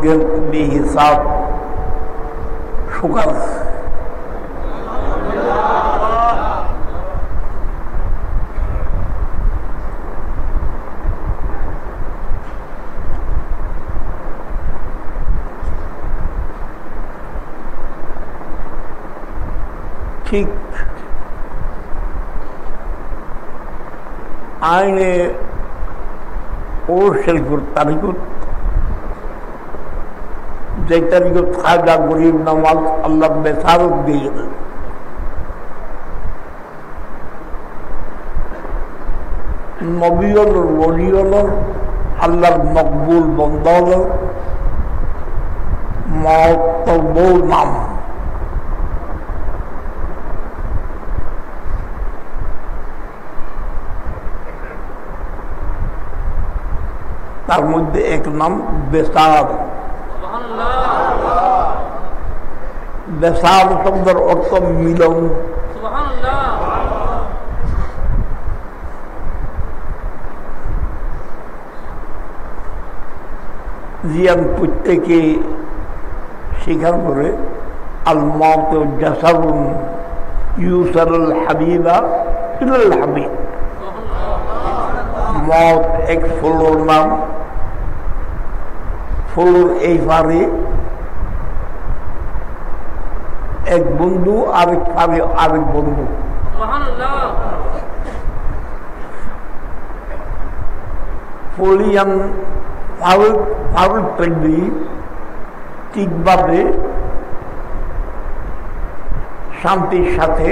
بغير حساب شكر ঠিক আইনে ও শেলকুর তারিকুত যে তারিকুত খাজা গরিব নামাজ আল্লাহ বেসারত দিয়ে দেন নবী হল ওলি হল আল্লাহর মকবুল বন্দা হল মত বউ নাম তার মধ্যে এক নাম বেসার বেসার শব্দের অর্থ মিলন জিয়ান প্রত্যেকে স্বীকার করে আল মাউত জাসারুন ইউসারুল হাবিবা ইলাল হাবিব মত এক ফুলোর নাম ফুলোর এই পারে এক বন্ধু আরেক পারে আরেক বন্ধু ফলিয়ান ফারুক পেন্ডি ঠিকভাবে শান্তির সাথে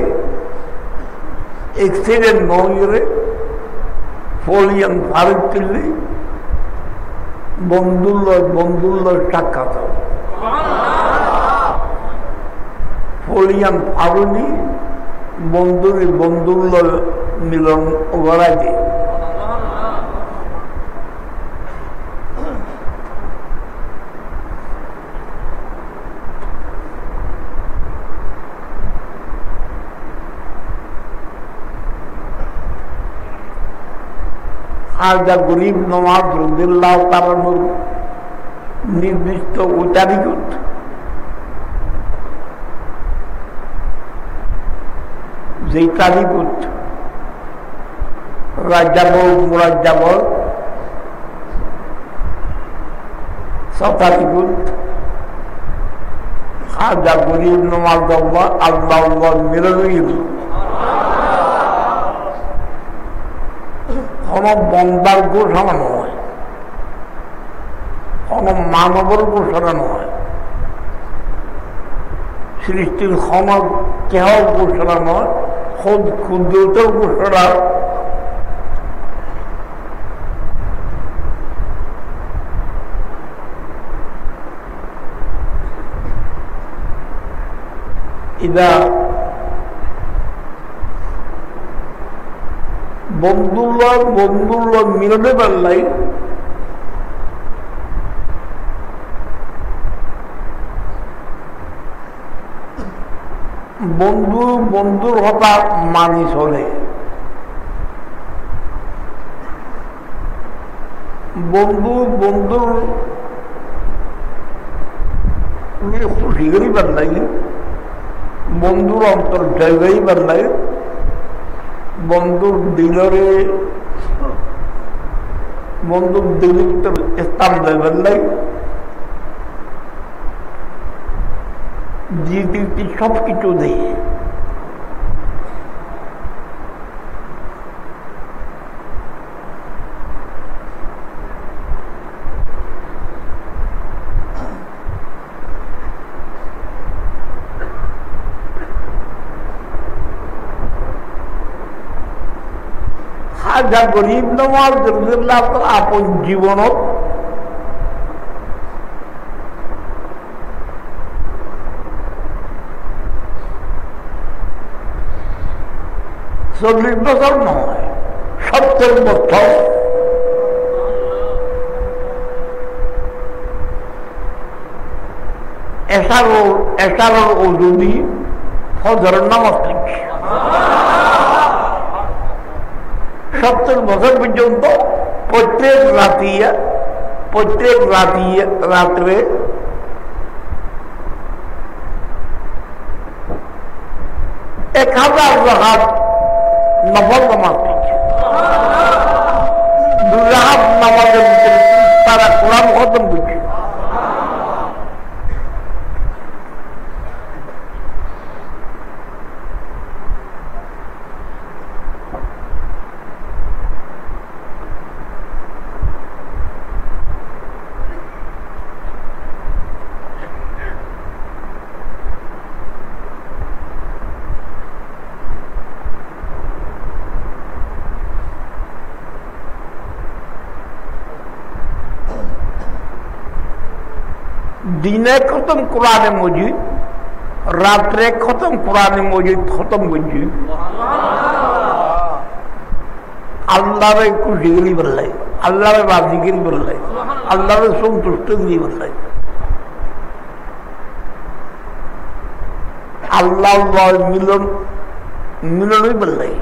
এক্সিডেন্ট নয় ফলিয়ান ফারুক পেন্ডি বন্ধুল্য সাক্ষাৎ ফলিয়ান ফারুনি বন্ধুল্য মিলন ওরাইতে খাজা গরিব নওয়াজ রাদিয়াল্লাহু তাআলা নির্দিষ্ট উচ্চারিত যে তারিকুত রাজাবল মুরাজ্জাবল সতারিকুত খাজা গরিব নওয়াজ আল্লাহ মিলনইল কোন বন্দার ঘোষণা নয় কোন মানবের ঘোষণা নয় সৃষ্টির ক্ষমা কেহ ঘোষণা নয় ক্ষুদ্রতেও ঘোষণা ইদা বন্ধুল্য মিলনে পারলাই বন্ধুর হতা মানি চলে বন্ধুর খুশি করি পারলাই বন্ধুর অন্তর জায়গায় পারলাই বন্ধুর দিলরে বন্ধুর দিলিপ্ত স্থান দেবেন নাই জিটি সবকিছু দিয়ে খাজা গরিব নওয়াজ রাদিয়াল্লাহু তাআলা আপন জীবনত চল্লিশ বছর নয় 70 বছর এশারোর ওজুদি ফজরের নামাজ থেকে 70 বছর পর্যন্ত প্রত্যেক রাত্রে 1000 রাকাত নফল নামাজ পড়ছে, 2 রাকাত নামাজের ভিতরে তারা কোরআন খতম করছে। দিনে খতম কোরআনে মজিদ, রাত্রে খতম কোরআনে মজিদ খতম করছি। আল্লাহরে খুশি গেলি বললাই, আল্লাহরে রাজি গেলি বললাই, আল্লাহরে সন্তুষ্ট গেলি বললাই। আল্লাহ মিলন মিলনই বললাই।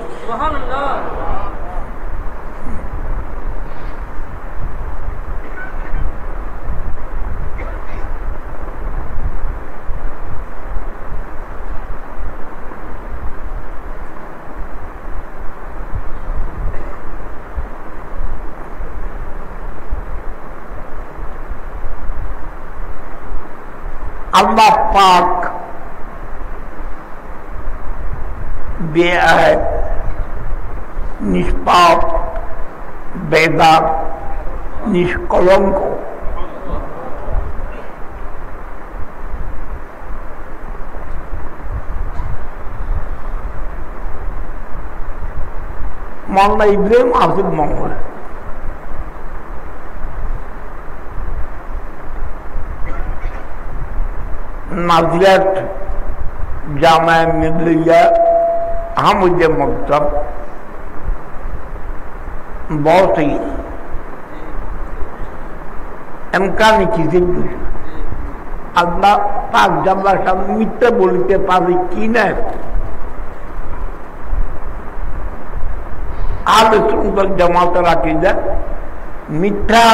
अल्लाह पाक बेअहद, निष्पाप, बेदाग, निष्कलंक मौलाना इब्राहिम आसिफ मंगल नाज़िरात जामा मिलिया अहमद मकतब बहुत ही इम्कानी चीजें अल्लाह पाक जल्ला शाह मिथ्या बोलते पारे की न आले सुंदर जमात राखीदा मिथ्या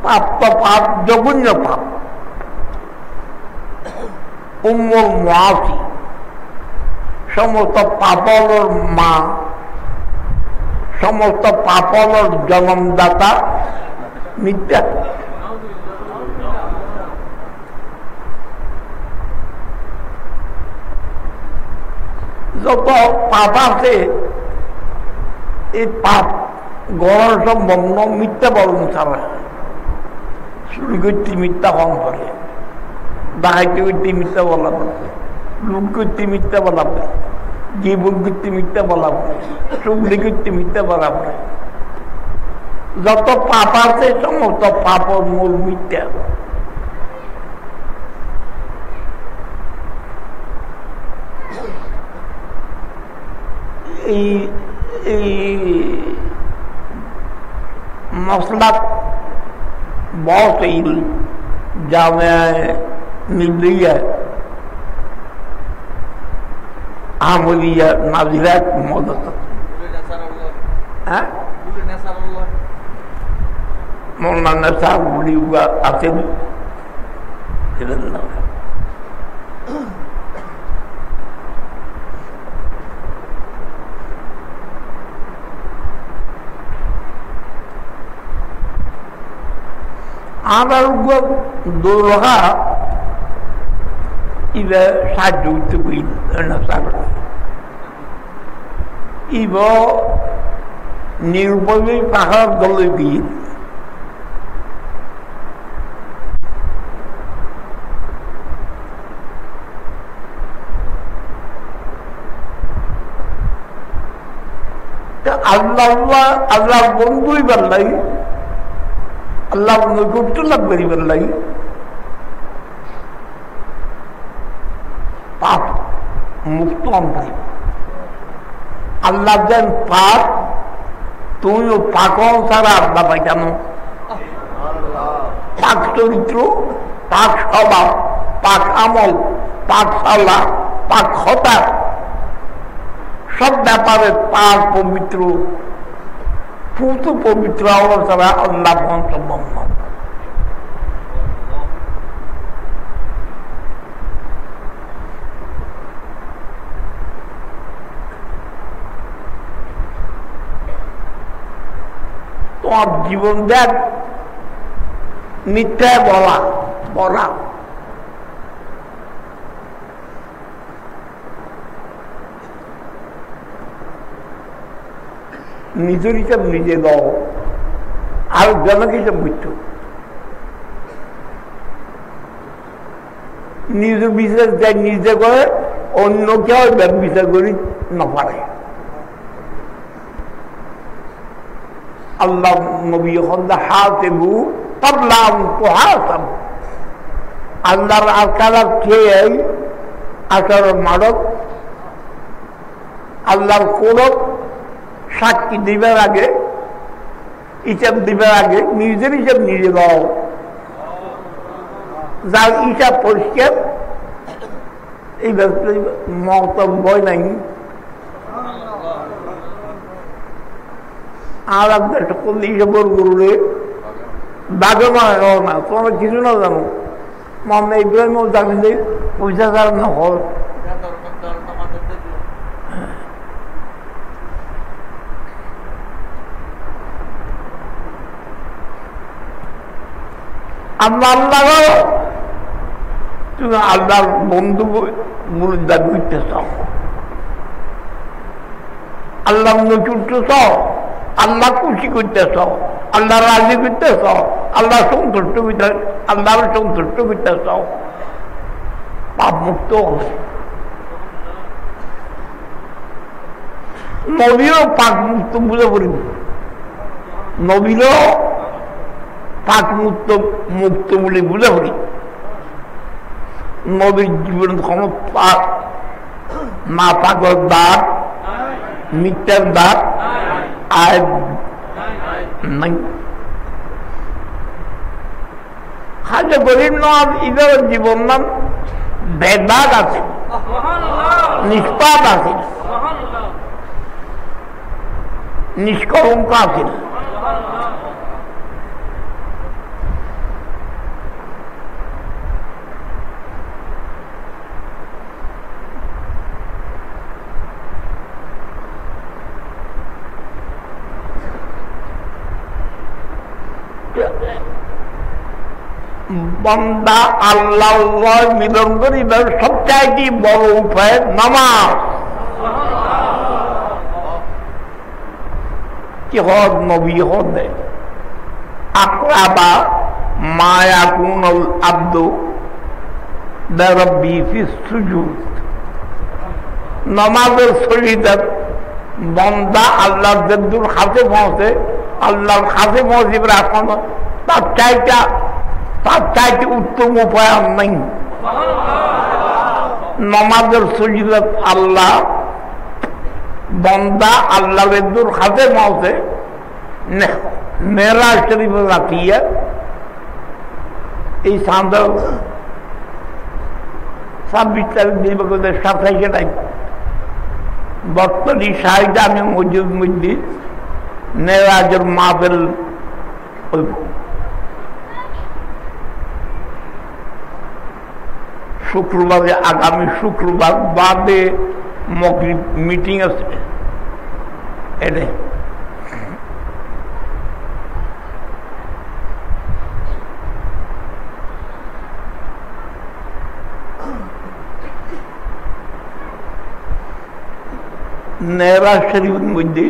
पाप तो पाप जघन्य पाप उम्मुल मुआसी समस्त पापलर माँ समस्त पापलर जन्मदाता मिथ्या যত পাপ আছে এই পাপ গড় সম্ভব মিথ্যা বলন ছাড়া চুরি করতে মিথ্যা কম করে ডাকাইতে করতে মিথ্যা বলা পড়ে লুট করতে মিথ্যা বলা পড়ে জীবন করতে মিথ্যা বলা পড়ে চুগলি করতে মিথ্যা বলা পড়ে যত পাপ আছে সমস্ত পাপর মূল মিথ্যা मसला बहुत ही जामिया मिलिया आमलिया नाज़िरात मदद मौलाना साहब बड़ी हुआ आते आबार दो रहा इधर साजुत हुई नसार इबो निरुपवी पहाड़ गले भी तो अल्लाह बंधु ही बन रही अल्लाह नैकट्य लाभ करिबेन लागि पाप मुक्त हन अल्लाह जेन पाप तुमिও पाक सारा अल्लाह पाइतानो पाक चरित्र पाक स्वभाव पाक আমল पाक साला पाक खता सब ব্যাপারে पाक पवित्र पूर्व पवित्र अवसरा अल्लाह संभव তোমার জীবন দেখ মিথ্যায় বলা নিজের হিসাব নিজে দাও, আর জনকে হিসাব বুঝছো। নিজের বিশ্বাস দেয় নিজে করে, অন্য কেউ বিচার করি না পারে। আল্লাহ নবী হাসিবু ক্বাবলা আন তুহাসাবু, আল্লাহর আকারাত খেয়ে আচার মারক, আল্লাহর কোরক সাক্ষী দিবার আগে, হিসাব দিবার আগে নিজের হিসাব নিজে দাও। যার হিসাব পরিষ্কার এই মন্তব্য নাই। আর আপনার করলে হিসাবর করলে বাঘে মারা না, তোমার কিছু না জানো। মামলা ইব্রাহিম জানেন যে পয়সা ছাড়া না হয়। আমরা আল্লাহ তুমি আল্লাহর বন্ধু মুরিদা বুঝতে চাও, আল্লাহ নচুরতে চাও, আল্লাহ খুশি করতে চাও, আল্লাহ রাজি করতে চাও, আল্লাহ সন্তুষ্ট করতে, আল্লাহর সন্তুষ্ট করতে চাও, পাপ মুক্ত হবে। নবীরও পাক মুক্ত বুঝে পড়ি, নবীরও পাক মুক্ত বলে বুঝে পড়ি। নবীর জীবন কোনো পাক না পাকের দাগ, মিথ্যার দাগ আর নাই। খাজা গরিব নওয়াজ ঈদের জীবন নাম বেদাগ আছে, নিষ্পাপ আছে, নিষ্কলঙ্ক আছে। বান্দা আল্লাহ মিলন করিবার সবচাইতে বড় উপায় নামাজ। কি হদ নবী হদে আকরাবা মা ইয়াকুনুল আবদু বিরাব্বি ফিস সুজুদ। নামাজের সহিত বান্দা আল্লাহর যদ্দূর কাছে পৌঁছে, আল্লাহর কাছে পৌঁছিবার এখন তার চাইতে উত্তম উপায় আর নাই। নামাজের সজিদত আল্লাহ বান্দা আল্লাহর দূর হাতে পৌঁছে মেরাজ শরীফে রাখিয়া এই সান্দার 26 তারিখ দিন 27 টাইম বর্তমানে শাহিদ আমি মসজিদ মধ্যে মেরাজের মাহফিল হইব। শুক্রবারে, আগামী শুক্রবার বাদে মাগরিব মিটিং আছে। এটা মেরাজ শরীফের মধ্যে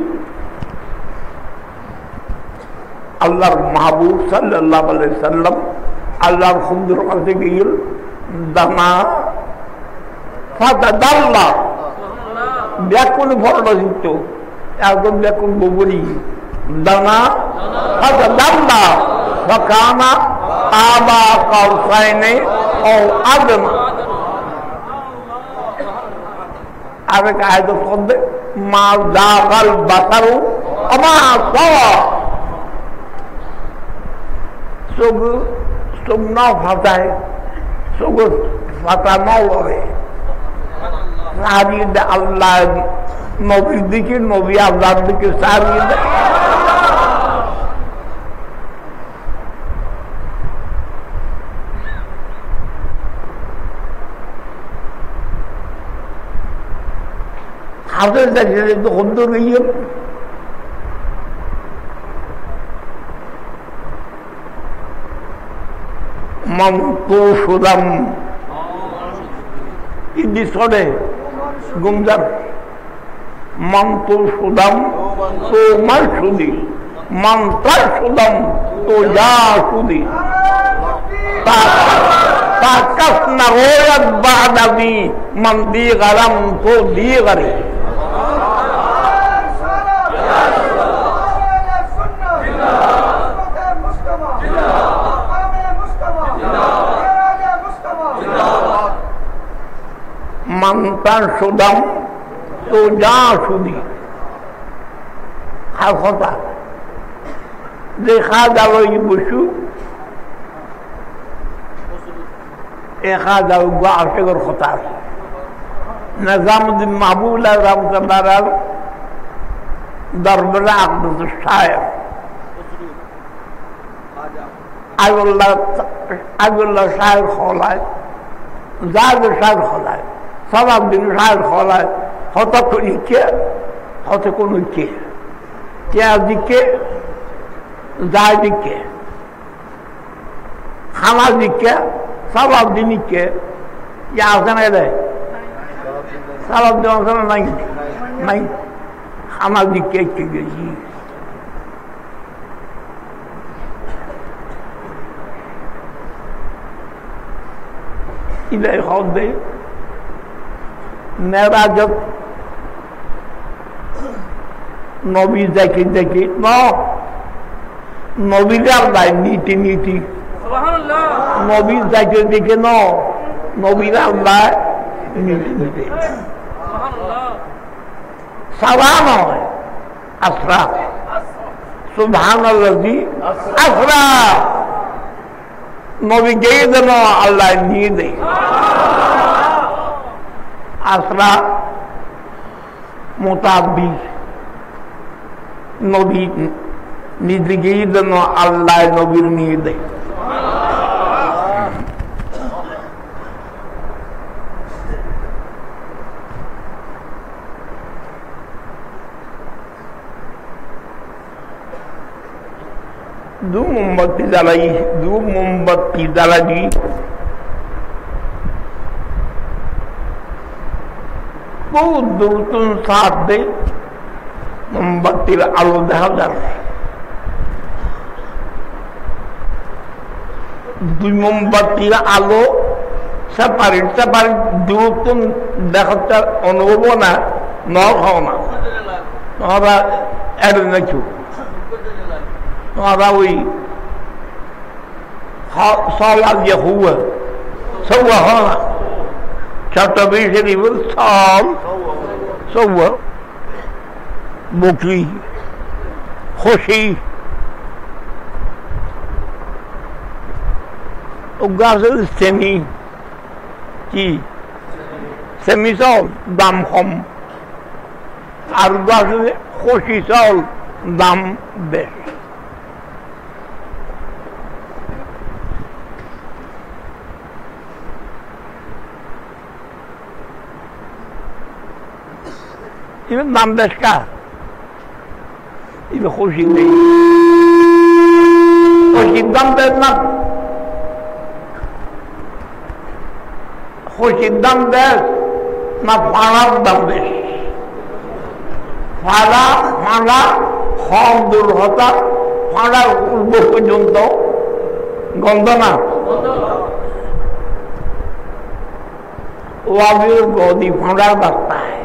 আল্লাহর মাহবুব সাল্লাল্লাহু আলাইহি সাল্লাম আল্লাহর হুজুর কাছে গিয়ে দানা ফাতাদাল্লা ব্যাকুল ভরণযুক্ত একদম ব্যাকুল ববরি দানা ফাতাদাল্লা ফাকানা আবা কাউসাইনে ও আদমা। আরেক আয়াত পড়বে মা জাগাল বাসারু আমা সাওয়া, চোখ নাও ফাটায়, চোখ ফাটা নাও লড়ে। আল্লাহ নবীর দিকে, নবী আল্লাহর দিকে সারিয়ে দেয়। হাতের দেখে তো হদ্দর গিয়ে mantusulam ini sore gumjar mantusudam tu marsudi mantasudam tu jasudi takas nagoyat ba'dami mandi garam tu digari mantan sudam tu jasudi hal khota dekha dalo ibusu ekha dalo gua asegor khota Nizamuddin Mahbubullah rahmatullah darbara abdul shair Abdullah shair kholay zad shair kholay sabab din shair kholay hota kuni ke hota kunu ke kya dikke zad dikke khana dikke sabab din ke ya asana de sabab din asana nahi khana dikke ke ji إلى خاضي نراجع نبي ذكي نبي الله نيتي سبحان الله نبي ذكي نبي الله نيتي سبحان الله سلام أسرى سبحان الذي أسرى নবী গিয়ে যেন আল্লাহ নিয়ে দেয় আসরা মোতাবি নবী নিজে গিয়ে যেন আল্লাহ নবীর নিয়ে দেয় दो मोमबत्ती জ্বালাবি बहुत दूर तुम साथ दे मोमबत्तीर आलो দেখা যাবে দুই মোমবাতির আলো সেপারেট দূর তুম দেখাটা অনুভব না খাও না ওরা এর নাকি هذا وي صال يهوه سوى هذا شرط بيشري بالصال سوى بكي خوشي وقاصد السمي كي سمي صال دم خم أرقاصد خوشي صال دم بش Even Namdeska, even Hoshide. Hoshidam Bernat Hoshidam Bers, not Farah Dambesh. Farah, Hondur Hota, Farah Ulbukujunto, Gondana. Wabir Godi Farah Bastai.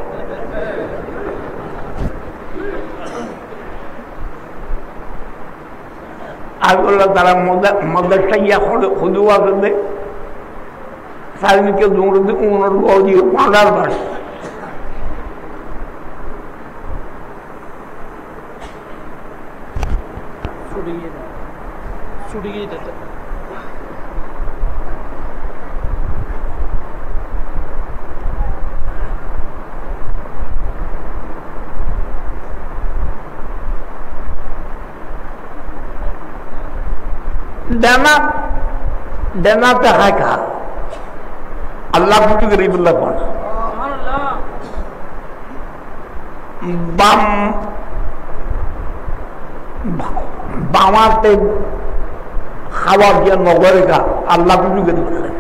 আল্লাহ তারা মাদ্রাসা খুদুয়া করবে সাইনিকে দৌড়ে উনার গদি পাঁড়ার বাস ছুটি গিয়ে देना तो है कहा अल्लाह को गरीब अल्लाह कौन बम बामाते খাবার দিয়ে নগরে খা, আল্লাহ পুজো করে বললেন।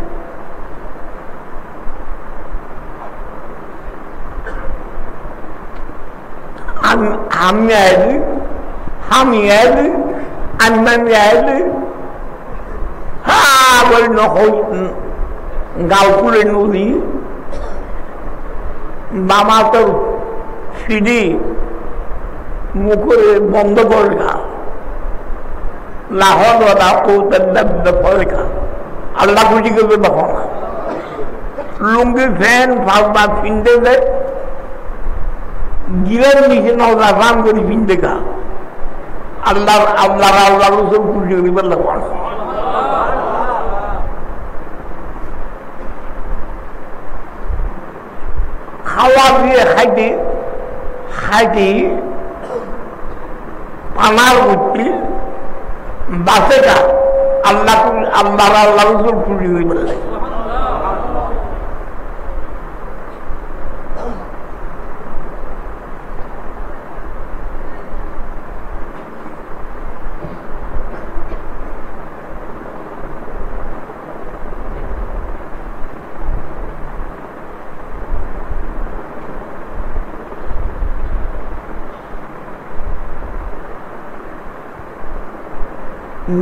আমি আইলি, আমি আইলি, আমি আইলি, হ্যাঁ বলি গালপুরে নদী বামাতর সিঁড়ি মুখে বন্ধ করে খা, লাহন ফলে খা, আল্লাহ খুশি করবে তখন। লুঙ্গি ফ্যান ফালবা ফিনতে দেয়, গিরের নিচে নাম করে ফিনতে খা, আল্লাহ আল্লাহ আল্লাহ রসুল খুশি করবে তখন। খাওয়া দিয়ে খাইতে খাইতে পানার উঠি বাসে কা, আল্লাহ আল্লাহ আল্লাহ রসুল খুশি হয়ে বললেন।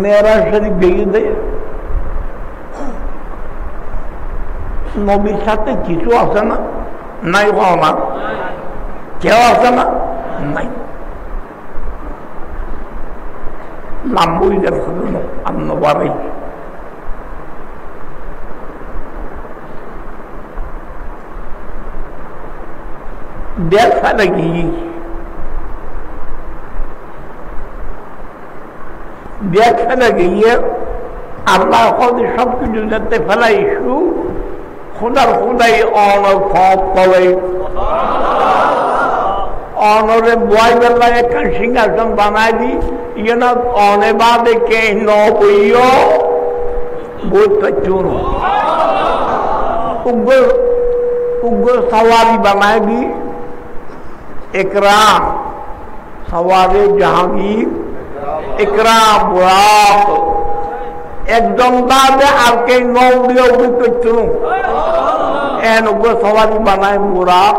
মেয়েরা শরীফ ভেঙে দেয়, নবীর সাথে কিছু আছে না, নাই হওয়া না, কেউ আছে না, নাই নাম বইদের নবারই দেখ ফেলে গিয়ে দেখ ফেলে গিয়ে আল্লাহ সব কিছু যাতে ফেলাইছু খোদার খোদাই অনলে অনরে বয় বেলায় একটা সিংহাসন বানাই দি ইয়েন অনে বাদে কে নবইয় বইটা চুন উগ্র সওয়ারি বানাই দি একরাম সওয়ারে জাহাঙ্গীর একরাম বুরাক একদম বাদে আর কে নবইয় বইটা চুন এন উগ্র সওয়ারি বানায় বুরাক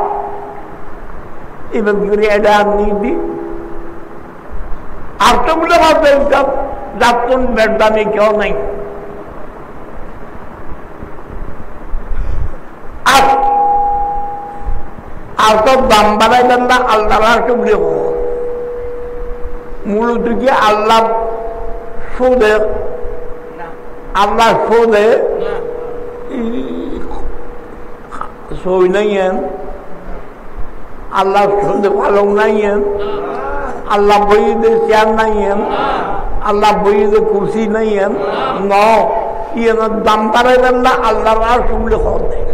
এবার ঘুরে এটা নীতি আর তো বলে ভাববে যাত্রন বেড়দামে কেউ নাই। আর তো দাম বাড়াই দেন না আল্লাহ রাষ্ট্রে মূলত কি আল্লাহ সুদে আল্লাহ সুদে সই নাই আল্লাহ সুদে পালং নাই আল্লাহ বইদের চেয়ার নাই আল্লাহ বইদের কুর্সি নাই ন ইয়ের দাম বাড়াই দেন না আল্লাহ রাষ্ট্রে খবর দেয়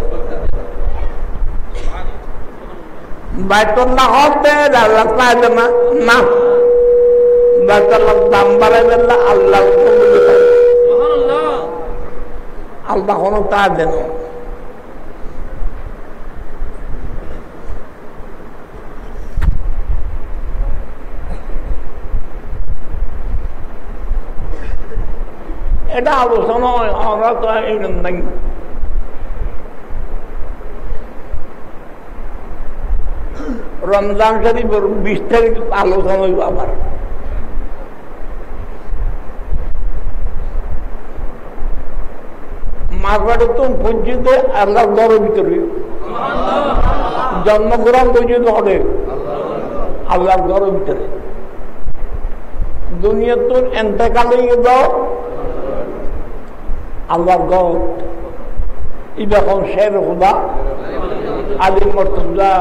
বাইতুল্লাহ হতে আল্লাহ পায় না না বাইতুল্লাহ দাম বাড়াই দেন না আল্লাহ আল্লাহ কোনো তা দেন এটা আলোচনা আমরা তো নাই রমজান শরীফ 20 তারিখ আলোচনা হইব আবার মারবাড়ে তো পর্যন্ত আল্লাহ ঘরের ভিতরে জন্মগ্রহণ পর্যন্ত হবে আল্লাহর ঘরের ভিতরে দুনিয়া তো এতেকাল হয়ে যাও আল্লাহর ঘর এই যখন শের খুদা আলিম মর্তুজা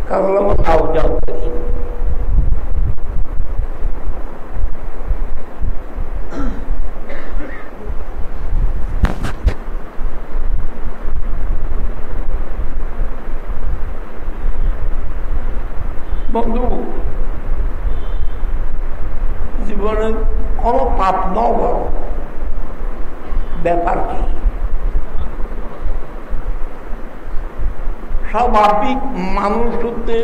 কারণ তাও যাও বন্ধু জীবনে কোনো পাপ ন করো ব্যাপার কি স্বাভাবিক মানুষ হতে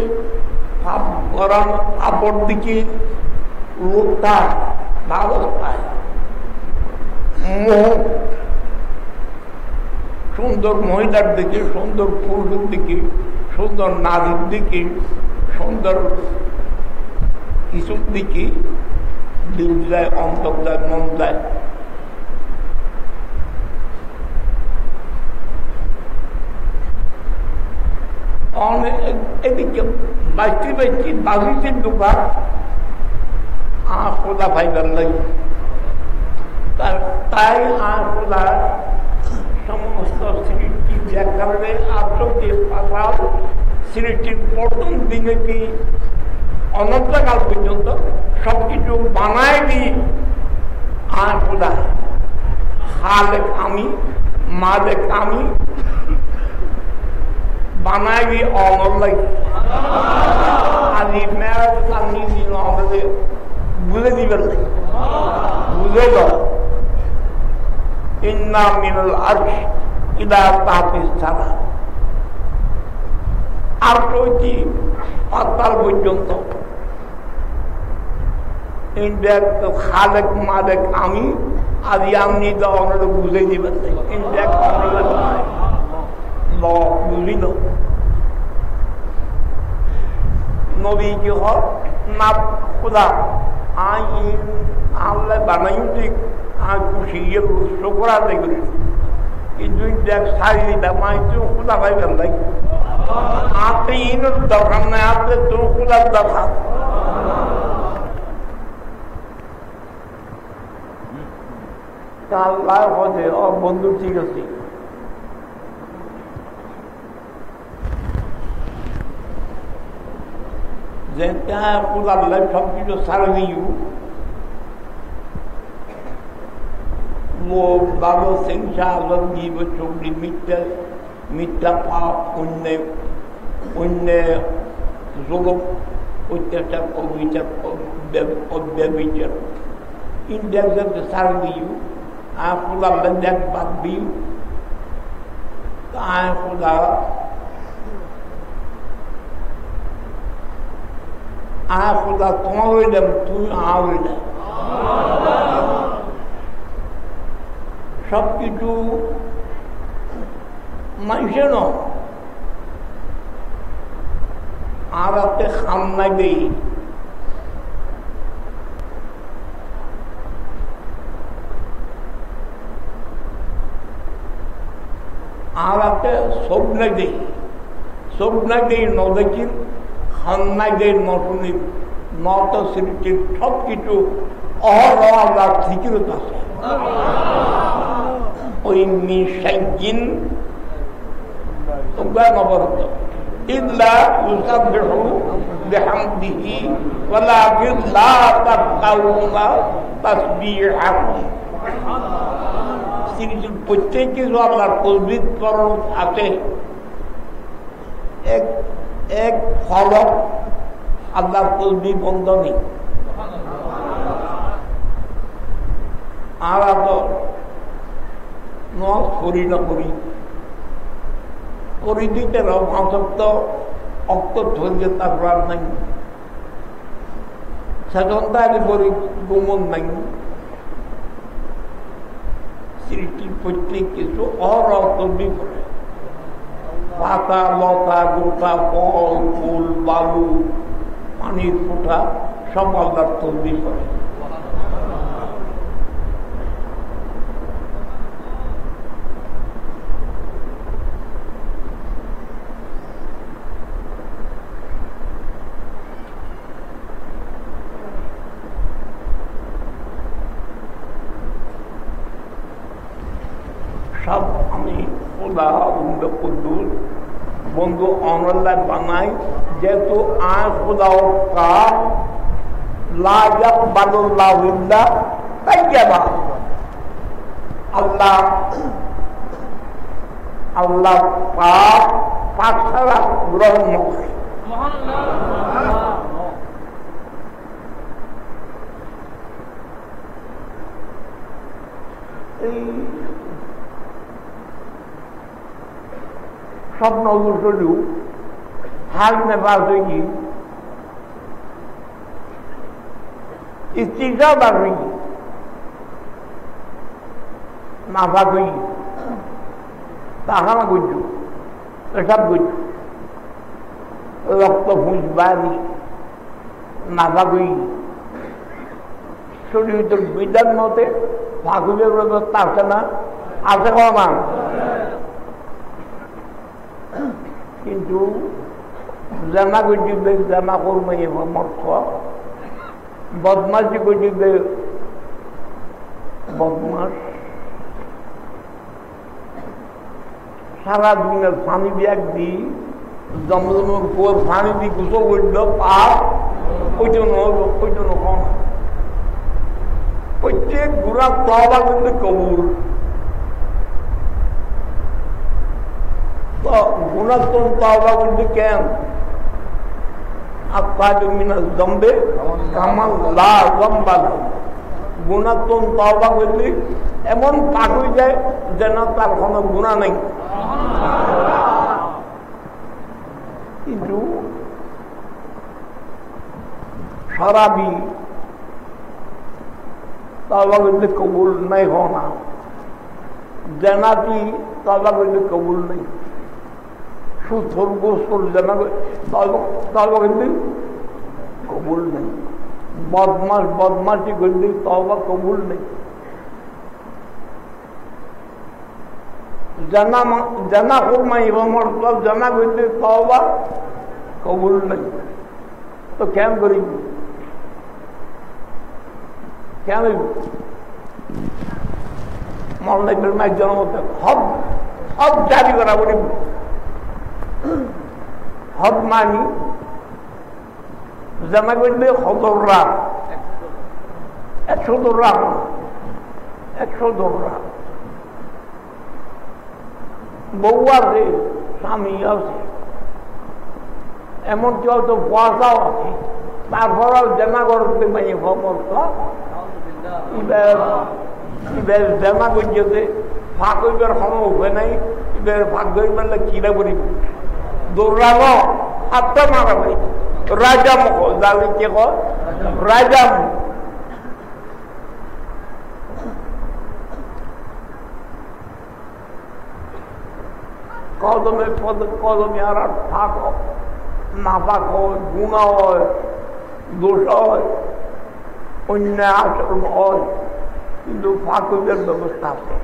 পাপ করার পাপর দিকে লোকটা ব্যবস্থায় মোহ, সুন্দর মহিলার দিকে, সুন্দর পুরুষের দিকে, সুন্দর নারীর দিকে, সুন্দর কিছুর দিকে দিল যায়, অন্তর যায়, মন যায়। এদিকে বাইশটি বাজিতের দোকান খোদা ভাইবার লাগে, তাই খোদা সমস্ত সৃষ্টি ব্যাখ্যারে আটকে পাশাল সৃষ্টির প্রথম দিনে কি অনন্তকাল পর্যন্ত সবকিছু বানায় দিই খোদা। খালেক আমি, মালেক আমি, বানায় দিয়ে অমর লাগে। আর এই মেয়াদ আমি আমাদের বুঝে দিবেন, বুঝে দাও ইন্না মিনাল আরশ ইলা তাহতিস সারা। আর কি পাতাল পর্যন্ত খালেক মালেক আমি, আর আমি তো আমরা বুঝে দিবেন বুঝিল। নবী কি হক না খোদা আল্লাহ বানাই ঠিক খুশি শোকরা দেখলি, কিন্তু দেখ শারীরিক মাই তুই খোদা পাইবেন ভাই, আপনি ইনোর দরকার নাই, আপনি তো খোদার দরকার। আল্লাহ হতে ও বন্ধু ঠিক আছে, যে খোদার সবকিছু ছাড়া দিও वो बाबा सिंह शाह की वो छोकरी मिथ्या पाप पुण्य जुल्म अत्याचार व्यभिचार इन देखकर सार दियो खुदा देख बात दियो खुदा खुदा तुम्हारे दम तुम आवे दे সবকিছু মানুষের আর আপনি খাম না দেই আর আপনি সব না দেই, সব না দেই নদেখির খান না দেই নটনির নত সৃষ্টির সবকিছু অহরহ আল্লাহ ঠিকরত আছে। ওই মিশাইন নবরত ইল্লা ইউসাব্বিহু বিহামদিহি ওয়ালাকিন লা তাফকাহুনা তাসবিহাহুম। সৃষ্টির প্রত্যেক কিছু আল্লাহর তাসবিহ করণ আছে। এক ফলক আল্লাহর তাসবিহ বন্ধ নেই। আর করি না করি দিতে রক্ত অক্ত ধৈর্য তারপর আর নাই, সেখন তাহলে করি গোমন নাই। সৃষ্টির প্রত্যেক কিছু অরক্তি করে, পাতা লতা গোটা ফল ফুল বালু পানির ফোঁটা সব আল্লাহর তসবিহ করে। সব আমি খোদা কুদ্দুস বন্ধু অনল্লাহ বানাই, যেহেতু খোদাও কা লাবাদুল্লাহ তাইয়াবা আল্লাহ আল্লাহ পাক পাক ছাড়া গ্রহণ নয়। সব নজর চলেও হাল নেবার হয়নি, স্ত্রীটাও বার হই নাফা কই তাহানা করছো এসব করছো রক্ত ফুঁস বাড়ি নাফা কই শরীর বিধান মতে ফাঁকুবের ব্যবস্থা আছে না আছে না কিন্তু জানা করছিবে জানা করবে মর্থ বদমাসি করছিবে বদমাস সারা দিনের পানি ব্যাগ দিই জমজমের কুয়োর পানি দিয়ে গোসল করল পাপ ওই জন্য কম প্রত্যেক গুণা তওবা কিন্তু কবুল তো গুণাত্মক তওবা কিন্তু কেন আত্মাজু মিনাল জম্বে কামাল লা জম্বা লাহু গুণাত্মক তওবা করলে এমন পাক হয়ে যায় যেন তার কোনো গুণা নেই কিন্তু শরাবি তওবা করলে কবুল নাই হোনা জানাতি তওবা করলে কবুল নেই সুথর গোসল জানা তওবা করলে কবুল নেই বদমাশি করলে তওবা কবুল নেই জানা করমাই মতলব জানা করলে তওবা কবুল নেই তো কেন করি কেন মরলে একজন হদ জারি করা বলি হদ মানি জানা করলে হদর রাখ 110 রাখ 110 রাখ বউ আছে স্বামী আছে এমনকি হয়তো পয়সাও আছে তারপরেও জানা করতে পারি সমস্যা এবার জানা করছে ফাঁক হইবার সময় উঠে নাই এবার ফাঁক ধরবার কিরা করিব দৌড়ানো হাতটা মারা ভাই রাজা মুখ জালিকে রাজা কদমে কদমে আর ফাঁক নাপাক হয় গুণা হয় দোষ হয় অন্যায় আচরণ হয় কিন্তু ফাঁকুদের ব্যবস্থা আছে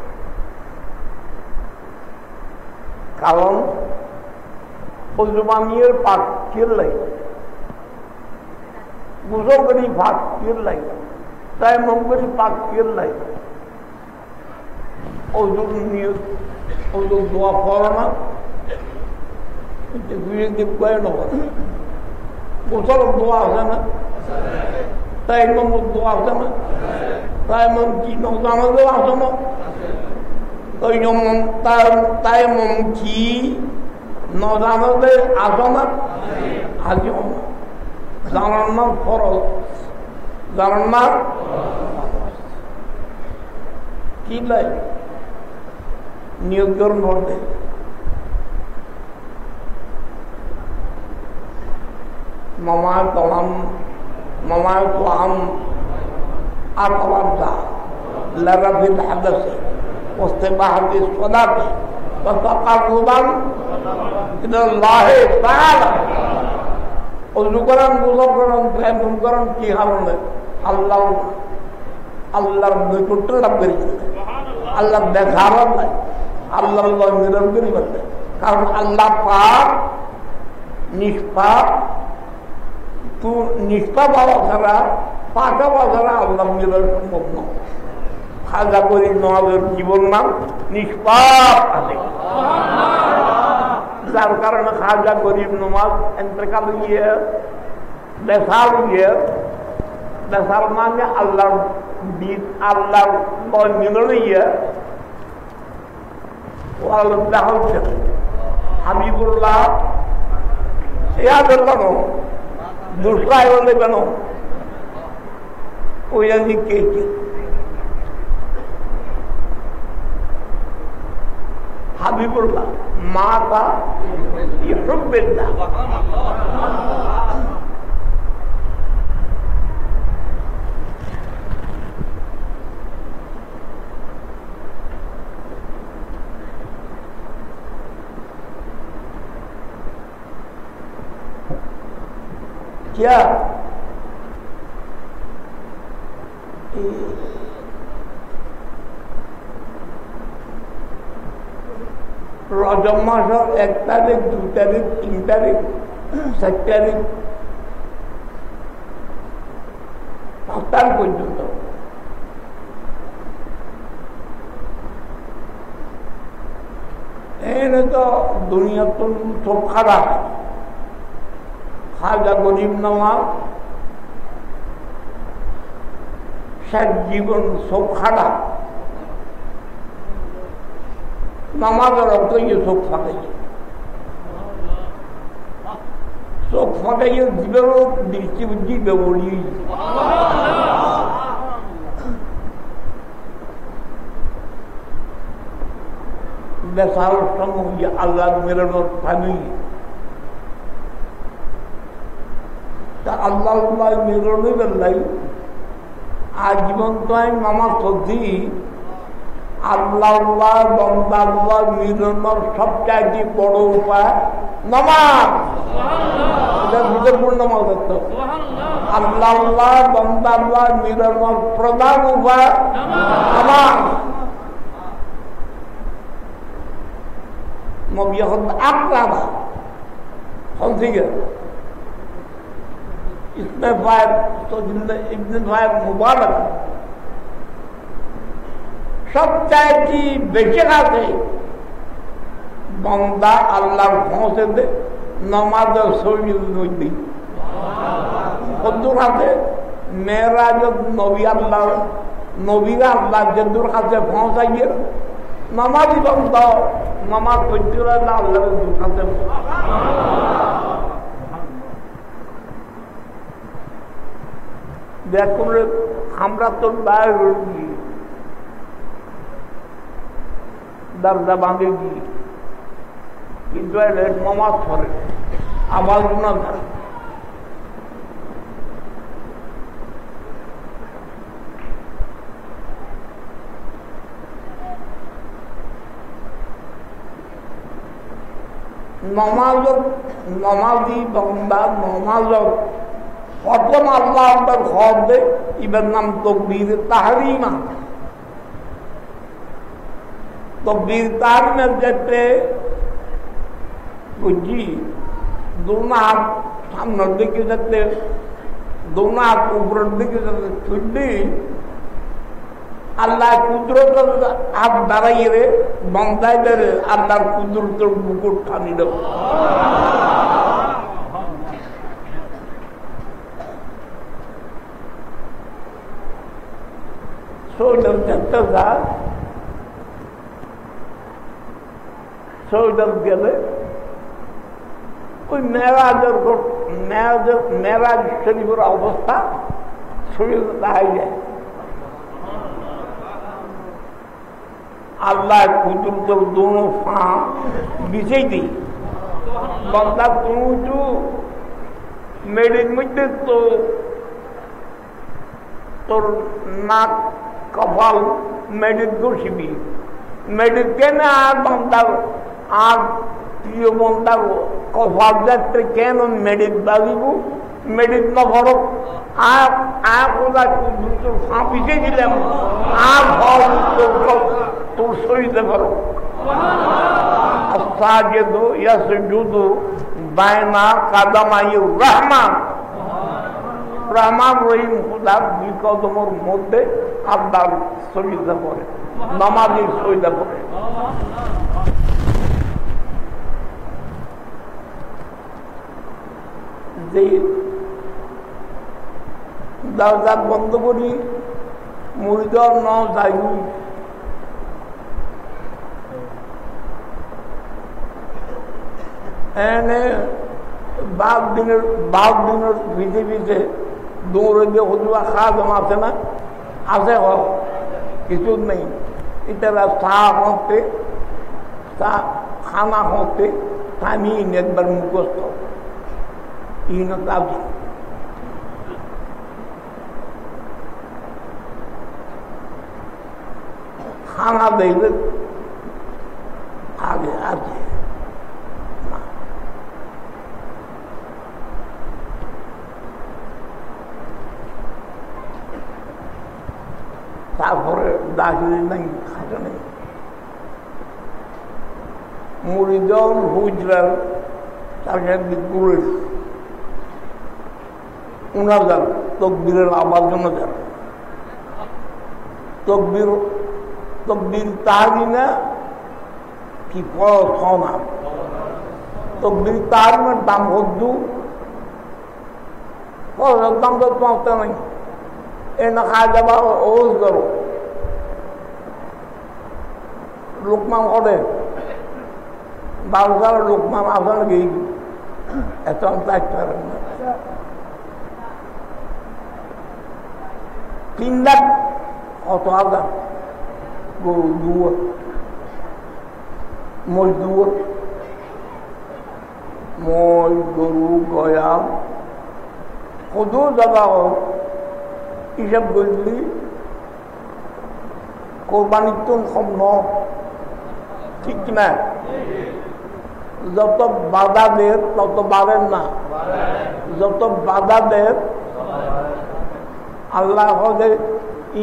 কারণ ওজমানিয়ের পাক কিরলাই গুজর করি ফাঁক কিরলাই তাই মন করি পাক কিরলাই ওজুর নিয়ে ওজুর দোয়া পড়ো না গোসল দোয়া আছে না তাই মন দোয়া আছে না তাই মন কি নজামাজও আছে না তাই মন কি নজামাজে আছে না আজিও জানার নাম ফরজ জানার নাম কি লাই নিয়োগ করুন বলতে ممات عن أطلبها لرفع الحدث واستباحة الصلاة وتقربا إلى الله تعالى وذكرا مذكرا فمنكرا في حالنا আল্লাহর নৈকট্য লাভ করি আল্লাহ দেখার নাই আল্লাহ মিলন করি বলতে কারণ আল্লাহ পাক নিষ্পাপ তো নিষ্পাপ হওয়া ছাড়া পাকা হওয়া ছাড়া আল্লাহ মিলন সম্ভব নয় খাজা করি নওয়াজের জীবন নাম নিষ্পাপ আছে যার কারণে খাজা গরিব নমাজ এতেকাল গিয়ে দেশাল গিয়ে দেশাল মানে আল্লাহর দিন আল্লাহর মিলন গিয়ে দেখা হচ্ছে হাবিবুল্লাহ কেন দুসরা বলে কেন ওই জানি কে হাবিবুল্লাহ মাতা ইহুব্বিল্লাহ উঠিয়া রজব মাসের 1 তারিখ 2 তারিখ 3 তারিখ 4 তারিখ 5 তারিখ পর্যন্ত এনে তো দুনিয়া তো সব খারাপ। খাজা গরিব নওয়াজ শেষ জীবন সব খারাপ। নামাজের অর্থ চোখ ফাঁকাইয়ে চোখ ফাঁকাইয়ে জীবেরও দৃষ্টি বুদ্ধি বেবলি বেসার সঙ্গে আল্লাহ মেরানোর স্বামী তা আল্লাহ মেরানোই বেলাই আজীবন তো আমি নামাজ পড়ছি। আল্লাহ বন্দাল্লাহ মিলনের সবচাইতে বড় উপায় নামাজ। এটা বিজয়পূর্ণ নামাজ করতে আল্লাহ বন্দাল্লাহ মিলনের প্রধান উপায় নামাজ। নবী এখন আকরাবা থেকে इसमें फायर तो इब्न फायर मुबारक सब चाहती बेचे खाते बंदा अल्लाह पहुंचे दे नमाज शरीर दी खाते मेरा जब नबी अल्लाह नबीरा अल्लाह जदुर खाते पहुंचाइए नमाजी बंदा नमाज पढ़ते अल्लाह खाते দেখুন আমরা তো দরজা বাঁধে গিয়ে কিন্তু নমাজ পড়ে আবার গুণা করে। নমাজি বন্দা নমাজ প্রথম আল্লাহ আকবার হবে ইবের নাম তকবীর তাহরিমা। তকবীর তাহরিমের ক্ষেত্রে বুঝি दोनों हाथ सामনের দিকে যাতে दोनों हाथ উপরের দিকে যাতে ছুটবি আল্লাহ কুদরত হাত দাঁড়াইয়ে রে বন্দাইদের আল্লাহর কুদরতের বুকুর টানি দেব। গেলে ওই মেরাজ শরীফের অবস্থা শরীর দেখাই যায়। আল্লাহ কুদরতের দোনো ফা বিছাই দিই বন্দা তুমি মেডির মধ্যে তো তোর নাক কপাল মেডিট বসিবি মেডিট কেন আর বন্দার আর প্রিয় বন্দার কপাল যাত্রে কেন মেডিট বাজিব মেডিট নভরক আর তোর ফাঁপিতে দিলাম আর ফল তোর শরীরে ভরক আসাজেদু ইয়াসজুদু বাইনা কাদামাইর রহমান। রহমান রহিম খুদার দুই কদমের মধ্যে আল্লাহর সজদা করে নামাজের সজদা করে। যে দরজা বন্ধ করি মুরিদর ন যাই এনে বাঘ দিনের ভিজে ভিজে দৌড়ে দিয়ে হজুয়া খাওয়া জমা আছে না আছে হোক কিছু নেই এটা চা হতে চা খানা হতে আমি একবার মুখস্থ ইনতা খানা দেখবে আগে আছে দাখিল নাই খাটে নেই মুরিদন হুজরার তাকে গুরুর উনার যান তকবীরের আওয়াজ জন্য যান তকবীর তকবীর তাহারি না কি না তকবীর তাহারিমের দাম হদ্দু দাম তো পৌঁছতে নাই এ না খায় যাবা ওজ করো লোকমান করে বারোটার লোকমান আসার গিয়ে এত ত্যাগ করেন না 3 লাখ কত হাজার গরু দুয়ার মই দুয়ার মই গরু গয়াল কত জায়গা হিসাব করলি কোরবানির তো কম ন ঠিক না যত বাধা দেন তত বাড়েন না যত বাধা দেন আল্লাহ হলে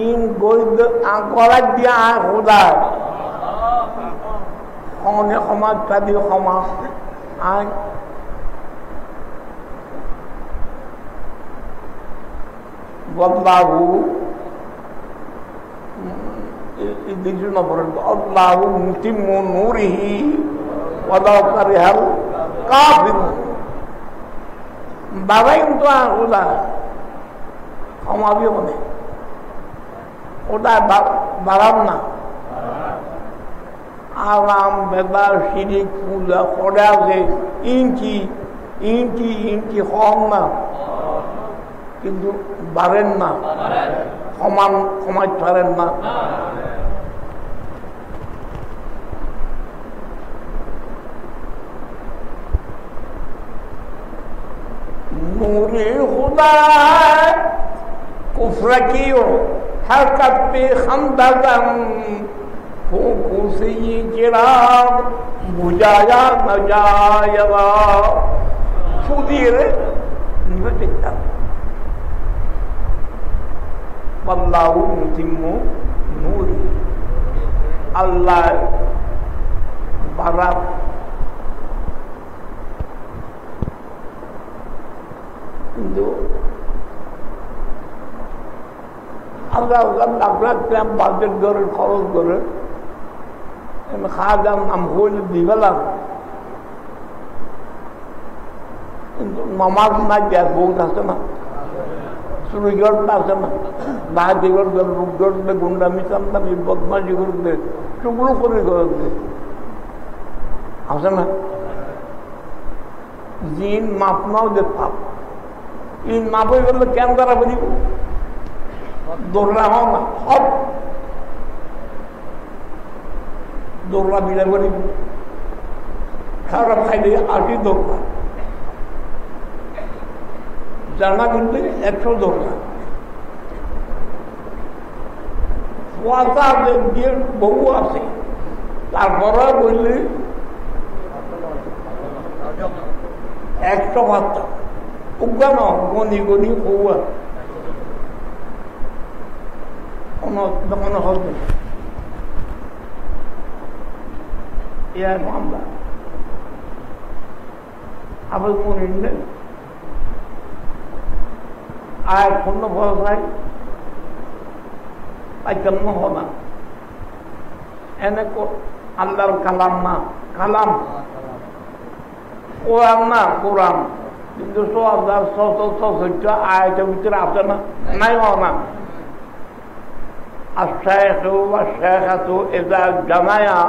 ইন গরিব করার দিয়া আর খোদায় অনেক সমাজ খাদি সমাজ আই বদলাহু দ্বিতীয় নম্বর আল্লাহু মুতিম্মু নূরিহি ওয়ালাউ কারিহাল কাফিরুন বাবাই তো ওটা ক্ষমাবিও মনে ওটা বাড়াম না আরাম বেদার শিরিক পূজা করে আছে ইঞ্চি ইঞ্চি ইঞ্চি কম না কিন্তু বাড়েন না সমান সমাজ পারেন না नूरे खुदा कुफ्र की हरकत पे हमदम फूंकू से ये चिराग बुझाया न जाएगा फुदीर निवृत्ता वल्लाहु मुतिम्मु नूरी अल्लाह बारात কিন্তু আমরা লাখ লাখ গ্রাম বাজেট করে খরচ করে খাওয়া দাম নাম হইলে দিবেলাম কিন্তু নমাজ না গ্যাস বহুত আছে না চুরিগড় আছে না ডাহাতি করবে রূপ করবে গুন্ডামি চান্দামি বদমাশি করবে টুকরো করে করবে আছে না জিন মাপ নাও যে পাপ এই না বই বললে কেন তারা বলিব দৌড়া হও না সব দৌড়া বিড়া বলিব খারাপ খাইলে আশি দৌড়া জানা কিন্তু 100 দৌড়া দিয়ে বহু আছে তারপরে বললে 100 বাচ্চা উগানো গনি গনি হওয়া কোনো হবে ইয়ার মামলা আবার কোন আর কোন ভরসায় পাইতাম না হনা এনে আল্লাহর কালাম না কালাম কোরআন না কোরআন কিন্তু 6,664 আয়াতের ভিতরে আছে না নাই না الشيخ والشيخة إذا جمعا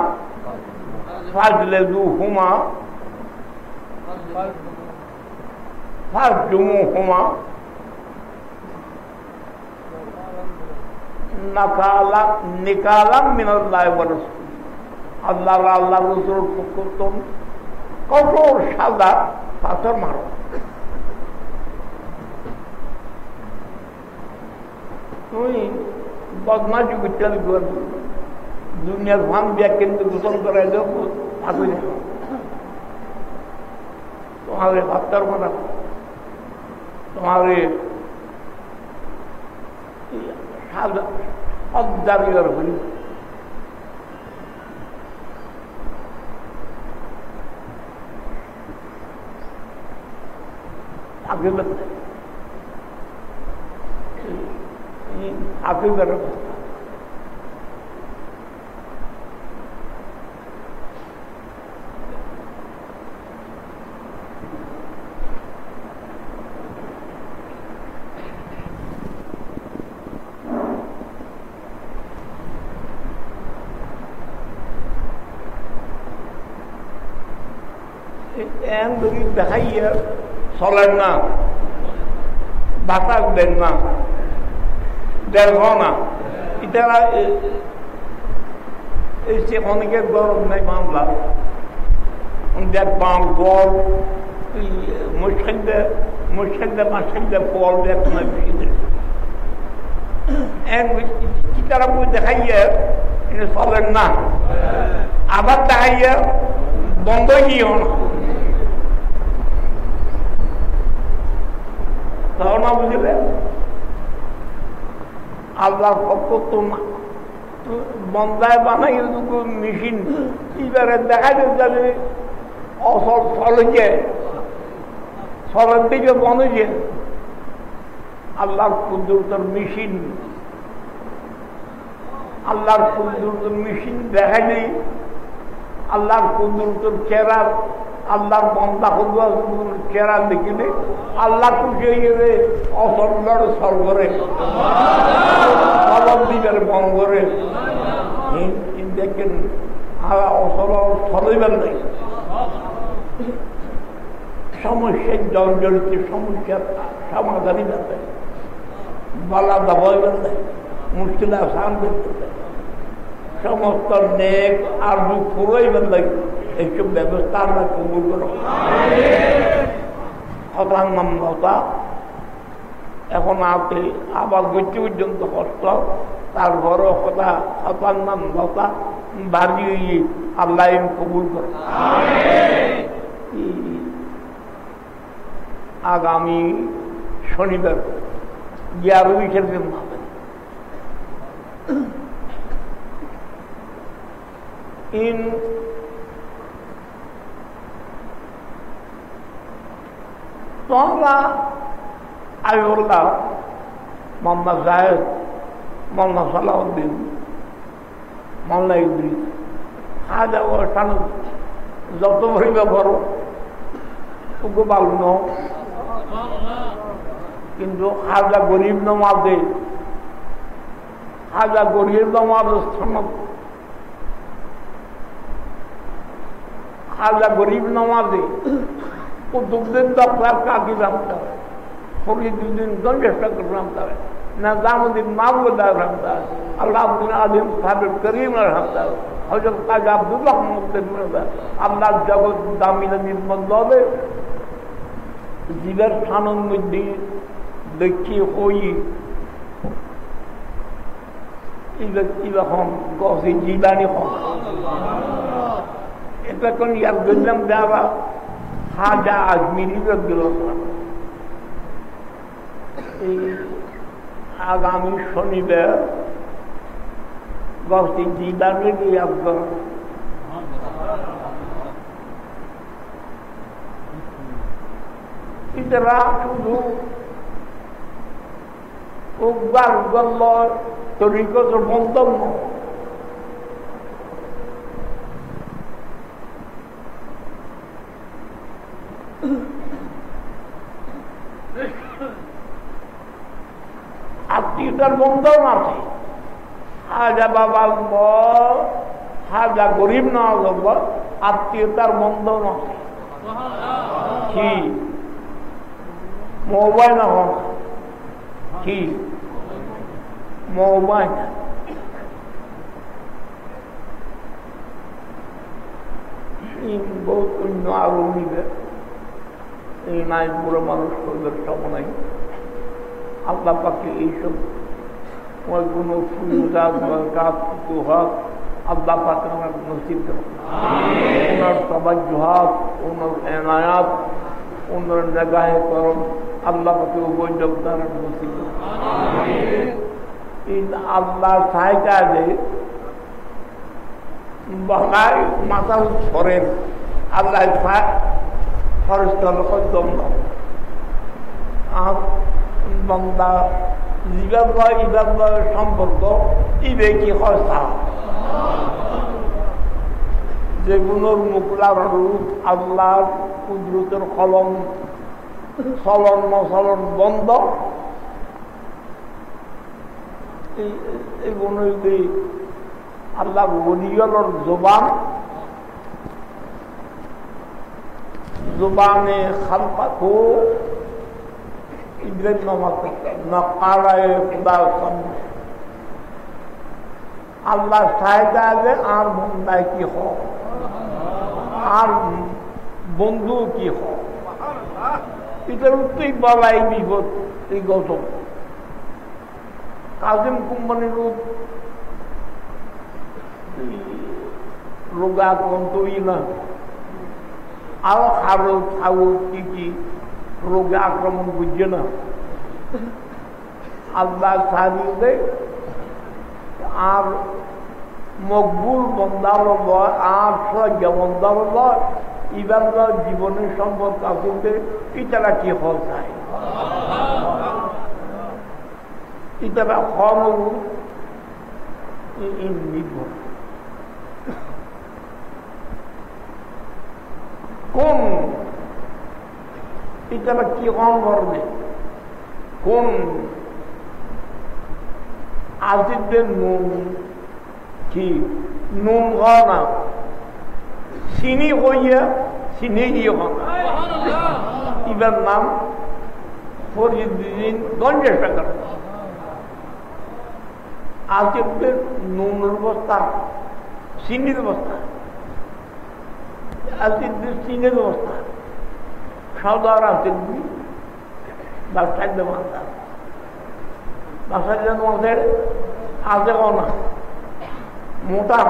فاجلدوهما فارجموهما نكالا من الله ورسوله আল্লাহ আল্লাহ রসুল করতেন কঠোর সাদা পাথর মারো তুই বদমাশি করতে দুনিয়ার ভান দিয়া কিন্তু গোসল করাই দেব থাকুন তোমারে পাথর মারা তোমারে অদ্দারিয়ার হইল আকিবের দেখাইয়া চলেন না, বাতাস দেন না, দেখব না। এটা অনেকের গরম নাই মামলা দেখবাম গল মুসিদে ফল দেখ না চিতারা বই দেখাইয়া চলেন না, আবার দেখাইয়া বন্ধ গিয়েও না। তাও না বুঝলে আল্লাহর পক্ষ তো বন্ধায় বানাই মেশিন এবারে দেখা যাবে অসল চলেছে, চলের দিকে বনেছে আল্লাহর কুদরতের মেশিন। আল্লাহর কুদরতের মেশিন দেখা নেই, আল্লাহর কুদরতের চেহারা, আল্লাহর বন্দা চেহারা দেখিলে আল্লাহ খুশি হয়ে যাবে, অসল লড়ে সল করে সলব দিবের বন করে দেখেন অসল সলইবার নেই। সমস্যায় জর্জরিত সমস্যার সমাধানই বেঁধে বলা দাবাইবার নেই, মুশকিল আসান করতে দেয়, সমস্ত নেক আর পুরোইবার লাগে। এইসব ব্যবস্থা আমরা কবুল করো। হতান মামলতা এখন আপনি আবার গতি পর্যন্ত কষ্ট, তারপরও কথা হতান মামলতা বাড়ি আল্লাহ কবুল করো। আগামী শনিবার 11 দিন হবে তোমরা আইউল্লাহ, মোহাম্মদ জাহেদ, মোহাম্মদ সালাউদ্দিন, মোল্লা ইদ্রিস হাজা অনুষ্ঠান যত ভরিবে বড় তোকে বাল্য, কিন্তু হাজা গরিব নমাজে হাজা গরিব নমাজ স্থান হাজা গরিব নমাজে কুতুবুদ্দিন দফতার কাকি রাখতে হবে, ফরিদুদ্দিন গঞ্জেস্টা রাখতে হবে, নিজামুদ্দিন মাহমুদা রাখতে হবে, আল্লাহউদ্দিন আলিম সাহেব করিম রাখতে হবে, হযরত কাজী আব্দুল্লাহ মুহম্মদ আল্লাহ জগৎ দামিনা নির্মল জীবের স্থানের মধ্যে দেখি হই এরকম গছে জীবাণী হন। এটা কোন ইয়ার গেলাম দেওয়া হাজা আজমিরি গেল। এই আগামী শনিবার গছে জীবাণী ইয়াদ এরা শুধু উদ্বার গল্ল তরিকত মন্তব্য আত্মীয়তার বন্ধন আছে। হাজা বাবার হাজা গরিব না আত্মীয়তার বন্ধন আছে। কি মোবাইল না হন কি মোবাইল বহুত অন্য আরো নিবে এই নাই পুরো মানুষ করবে সব নাই। আল্লাহ পাকে এইসব কোন সুবিধা কাজ হক আল্লাহ পাকে আমার নসিব দেব। ওনার তাবাজ্জুহাত, ওনার এনায়াত, ওনার নিগাহে করম আল্লাহ পাকে উভয় জগদানের নসিব দেব। আল্লাহ সাহায্য দেয় বাংলায় মাথা সরেন আল্লাহ ফরস্তল কদম আর বান্দা ইবাদ সম্পর্ক ইবে কি খরচা যেগুলোর মুখলার রূপ আল্লাহর কুদরতের কলম চলন মচলন বন্ধ এগুলো আল্লাহ ওলিয়র জবানে খালপাকো ইব্রাহিম নামাতে নকারায়ে খুদা সামনে আল্লাহ সাহায্য আছে আর বন্দায় কি হোক আর বন্ধু কি হোক এটার উত্তরই বলাই বিপদ এই গৌতম কাজিম কোম্পানির রূপ রোগা আক্রান্তই না আরো খাও কি রোগে আক্রমণ বুঝছে না আল্লাহ সাহায্য আর মকবুল বন্দার লয় আর সজ্ঞা বন্দার লয় ইবার জীবনের সম্পর্ক আসলে ইতারা কি ফল চায় ইতারা ফল নির্ভর কোন ইতারা কি কম করবে কোন আজিদের নুন কি নুন হয় না চিনি হইয়া চিনি দিয়ে হয় না ইবার নাম ফরিদুদ্দিন গঞ্জের টাকার আজিদের নুনের বস্তা চিনির বস্তা আজিদের চিনির বস্তা সাউদার আজিদ ব্যবসায় দোকানদার ব্যবসায় দোকানদার আজে না মোটা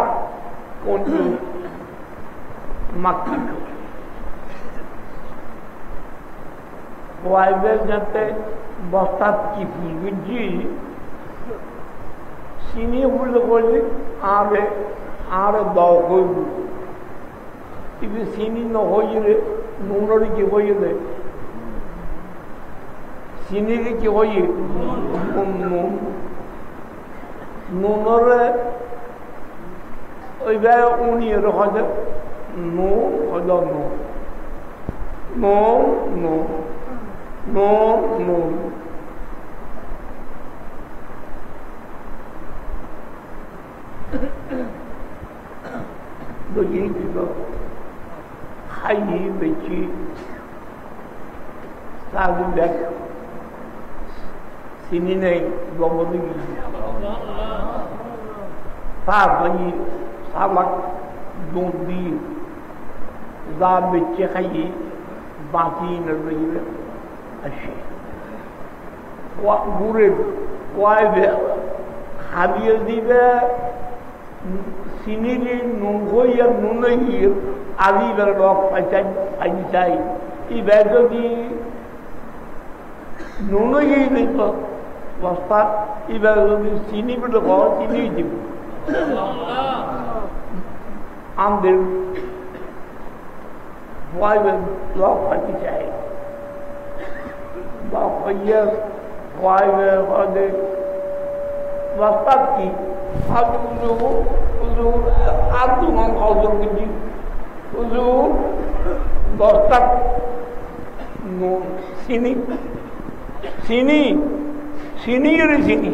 কঞ্জি মাখি ওয়াইবের যাতে বস্তা কি ফুলগুজি চিনি ফুলে করলে আর দাও হইব কিন্তু চিনি নহইলে নুনের কি হইলে চিনির কি হই নুন নুনরে ওইবার উনি হয়তো নুন হয়তো নুন নুন নুন নুন নুন বুঝিয়ে দিব খাইয়ে বেশি সাধু দেখ চিনি নেই গমদি তারপরে সালাক দুধ দিয়ে যা বেচে খাইয়ে বাঁচি নেবে আসে গুড়ে কয় খাবিয়ে দিবে চিনি নুন হইয়া নুন গিয়ে আদি বেড়ে রক পাই চাই এই ব্যাগ যদি নুন গিয়ে দিত বস্তা এবার যদি চিনি পেটে খাওয়া চিনি দিব আমাদের লক পাইতে চাই বা হইয়া বস্তা কি আর তোমার খবর বুঝি বস্তা চিনি চিনি সিনিয়র চিনি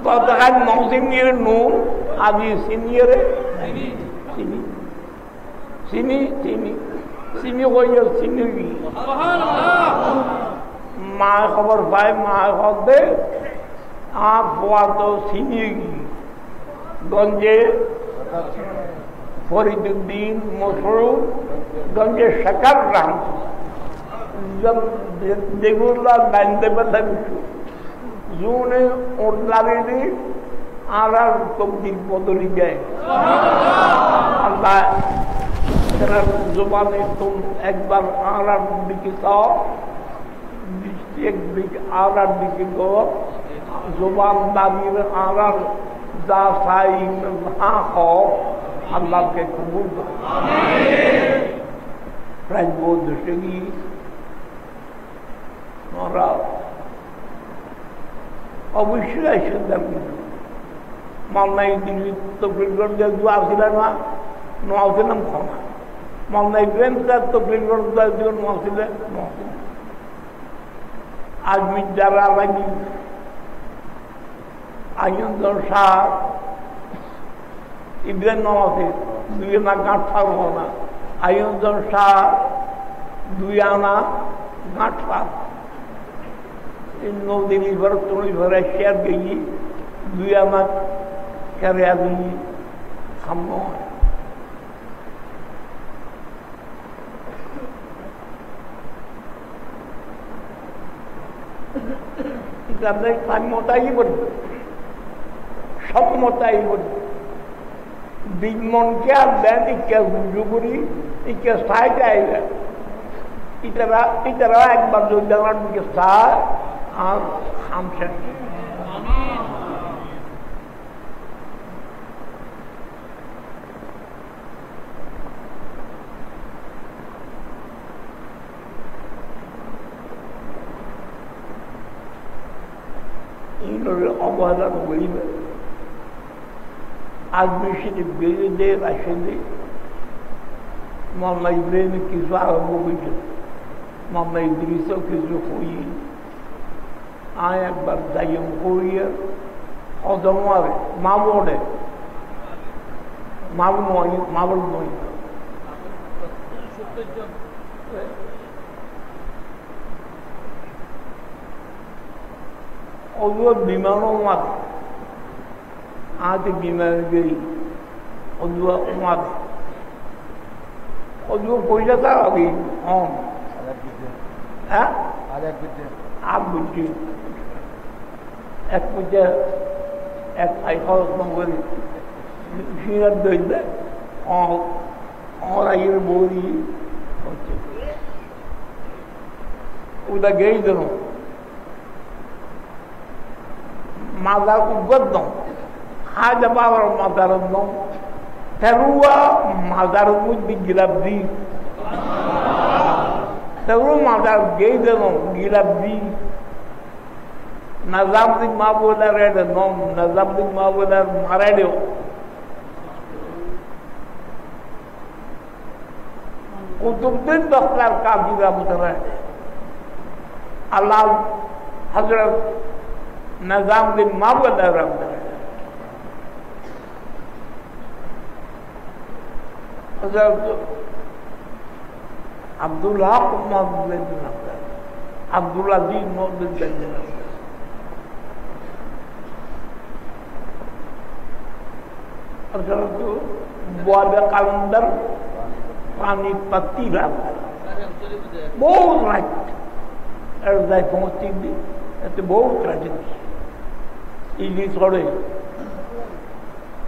গতকাল নৌসিনিয়র নুন আদি সিনিয়রে চিনি চিনি চিনি চিনি কইয়া চিনি মা খবর পায় মা হবে আর পোয়া তো চিনি গঞ্জে ফরিদুদ্দিন মসরুর গঞ্জে শেখার রাম যেগুলো বাঁধতে পারতাম জুনে ওর লাগে আর তবদিল বদলি দেয় আল্লাহ জবানে তুম একবার আর দিকে চাও একদিকে আর দিকে গো জবানদারির আড়াল যা চাই না হোক আল্লাহকে কবুল করে। প্রায় দেশে গিয়ে ওরা অবশ্যই এসে দেখবেন মালনাই দিল্লি তকরিরগঞ্জ যে আসছিলেন না নোয়াছিলাম ক্ষমা মালনাই ব্রেন তার তকরিরগঞ্জ নোয়াছিলেন আজমি যারা লাগি আইনজন শাহ ইব্রাহিম নামাজে 2 আনা গাঁট থাকব না আইনজন শাহ 2 আনা গাঁট থাক নদী নির্ভর তুমি ভরে শেয়ার গেছি 2 আনা কেরে আদমি সাম্য মতাই বলবে সব মতাই বলবে দিন মনকে আর দেন ইকে হুজু করি ইকে সাই যায় ইতারা একবার যদি আমার দিকে সার আর হামসেন অবহেলা বলিবে আজমি শরীফ গেলে দে আসলে মামলা ইব্রাহিম কিছু আরম্ভ হয়েছে মামলা ইদ্রিসও কিছু হই আয় একবার যাইম করিয়ে অদমারে মাবড়ে মাবল নয় ওগুলো বিমানও মারে আজ বিমান গই ওগুলো মারে ওগুলো পয়সা তার আগে হ্যাঁ আগ বুঝছি এক পয়সা এক আই খরচ মঙ্গল সিরাত দইলে অরাইয়ের বই হচ্ছে ওটা গেই দেন mazar ugadong haja bawar mazar dong terua mazar mud digilabdi teru mazar geidong gilabdi nazam dik mabola red nom nazam dik mabola marade kutubuddin doktor ka juga mutara Allah Hazrat Nizamuddin Mawlana Rahmatullah Hazrat Abdullah Muhammad bin Abdullah bin Muhammad bin Hazrat Buada Kalendar Pani Pati Rahmatullah बहुत right अर्जाई पहुंची थी तो बहुत tragedy इली थोड़े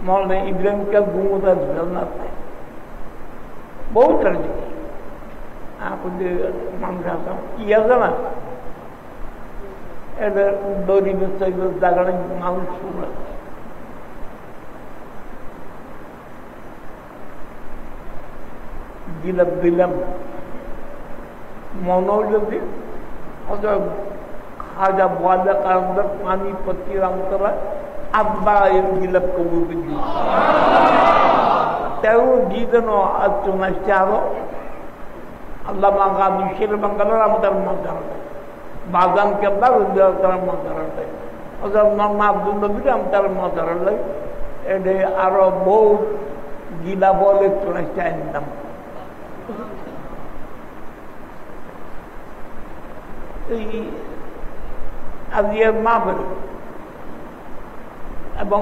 मौलाना इब्राहिम का गुमदा जलना था बहुत ट्रेजेडी आप मान जाता किया ना इधर डोरी में से दागड़े मालूम छूना गिलब गिलम মনোযোগী খাজা বাদা কারণে পানি পত্তি রামতলা আব্বা এর গিলাপ কবুল দিই তেও গিদনো আচনা চারো আল্লাহ মাগা বিশের বাংলা রামতার মাদার বাগান কেবলা রুদ্র তার মাদার ওদের নাম আব্দুল নবী রামতার মাদার এডে আরো বহু গিলা বলে চলে চাই নাম আজকের মাহফিল এবং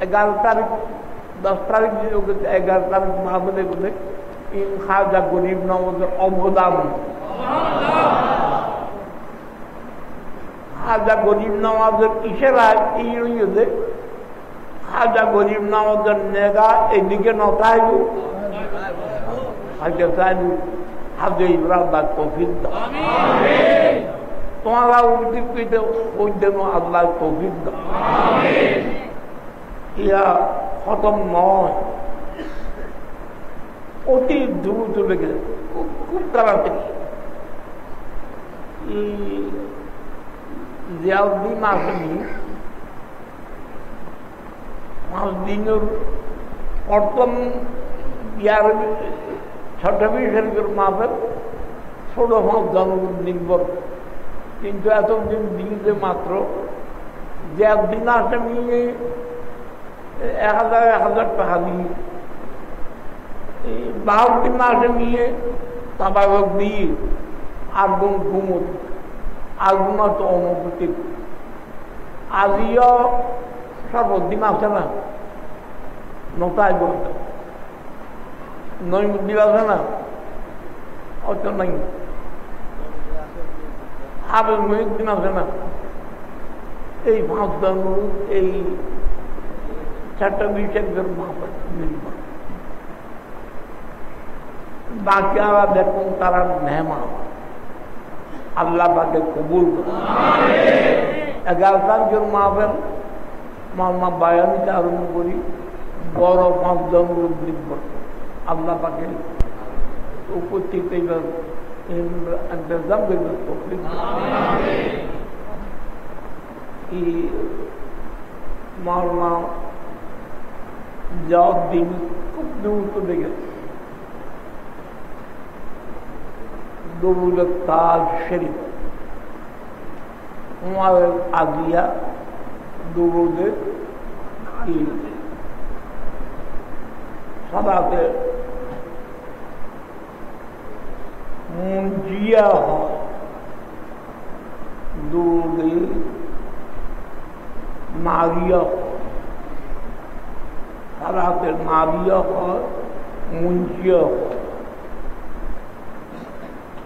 11 তারিখ 10 তারিখ 11 তারিখ মাহফিলে বলে ইন খাজা গরিব নওয়াজের অবদান খাজা গরিব নওয়াজের ইশারায় এই যে খাজা গরিব নওয়াজের নেগা এদিকে নতাইব হাজে সাইব হাজে ইব্রাহিম তৌফিক আমিন তোমারা উদ্দীপিত ওই জন্য আল্লাহ তৌফিক দাও। ইয়া খতম নয়, অতি দ্রুত লেগে খুব তাড়াতাড়ি। জিয়াউদ্দিন আসেনি 5 দিনের প্রথম ইয়ার 26 শরীফের মাসের 16 জন্মদিন বল, কিন্তু এতদিন দিনতে মাত্র জিয়াউদ্দিন আসেনি 1000 টাকা দিয়ে, 12 দিন আসে নিয়ে তাবারক দিয়ে আগুন ঘুমত আগুন তো অনুভূতি আজিও সর্বদিন আছে না, নটায় বলতে নৈমুদ্দিন আছে না, অত নাই হাফেজ মহিউদ্দিন আছে না, এই 5 জন এই 420 মাহফিল নির্মাণ। বাকি আমরা দেখুন তারা মেহমান আল্লাহ পাকে কবুল করে। 11 জন মাহফিল মামা বায়ানিতে আরম্ভ করি, বড় 5 জন নির্ভর আল্লাহ পাকে উপস্থিত ইন্তজাম করবে। মাওলানা জিয়াউদ্দিন খুব দ্রুত দেখে দরুদ তাজ শরীফ উমার আজিয়া দরুদে সাদাতে মুঞ্জিয়া হয়, দরুদে নারিয়া সাদাতে নারিয়া হয়, মুঞ্জিয়া হয়।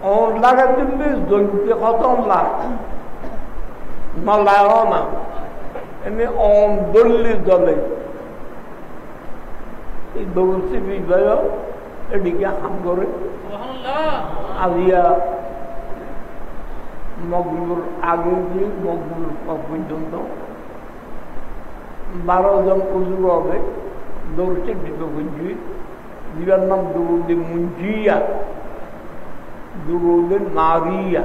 और लगा दिन में जोड़ते खत्म लाग न लाओ ना इन्हें ओम दुल्ली दले ये दोस्ती भी गया ये क्या हम करे आलिया मगलुर आगे भी मगलुर पर्यंत 12 জন উজু হবে, দৌড়ছে দিতে বুঝি দিবার নাম দুরুদ মুঞ্জিয়া দুরুদ নারিয়া।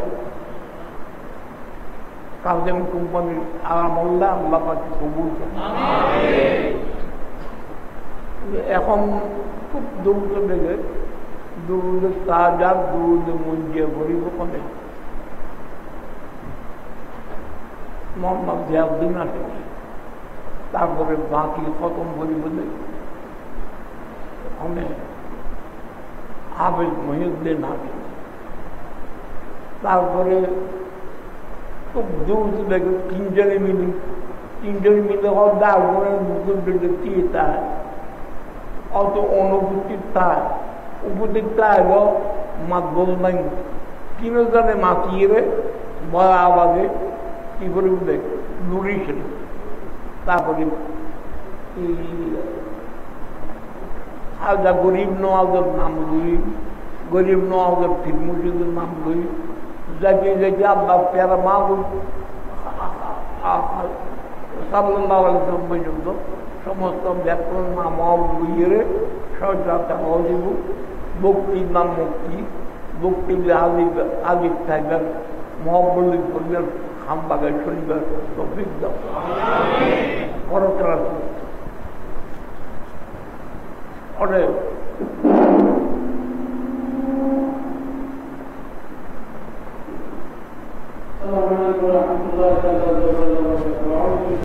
কাজেম কোম্পানির আমল্লা আল্লাহ পাক কবুল করে। এখন খুব দ্রুত বেগে দুরুদ তাজা দুরুদ মুঞ্জিয়া গরিব ওখানে মোহাম্মদ জিয়াউদ্দিন আসে, তারপরে বাকি খতম গরিব ওখানে হাফেজ মহিউদ্দিন আসে, তারপরে খুব দ্রুত দেখে 3 জনে মিলে দাঁড় নতুন দেখতে তার অত অনুভূতি তার উপস্থিতটা এলো মাতবল নাই 3 জনে মাতিয়ে বড় আওয়াজে কি করে উঠে নুরি শরীফ, তারপরে আলাদা গরিব নওয়াজের নাম গরিব নওয়াজের ফির মুর্শিদের নাম লই যাকে যাকে আল্লাহ প্যারা মাহবুব সাল্লাল্লাহু আলাইহি ওয়াসাল্লাম পর্যন্ত সমস্ত ব্যাকরণ নাম লইয়ে সহজাতে হজিব বক্তির নাম মুক্তি বক্তি আলিফ থাকবেন মহব্বলি করবেন খামবাগায় শনিবার তৌফিক দাও পরতরা অনেক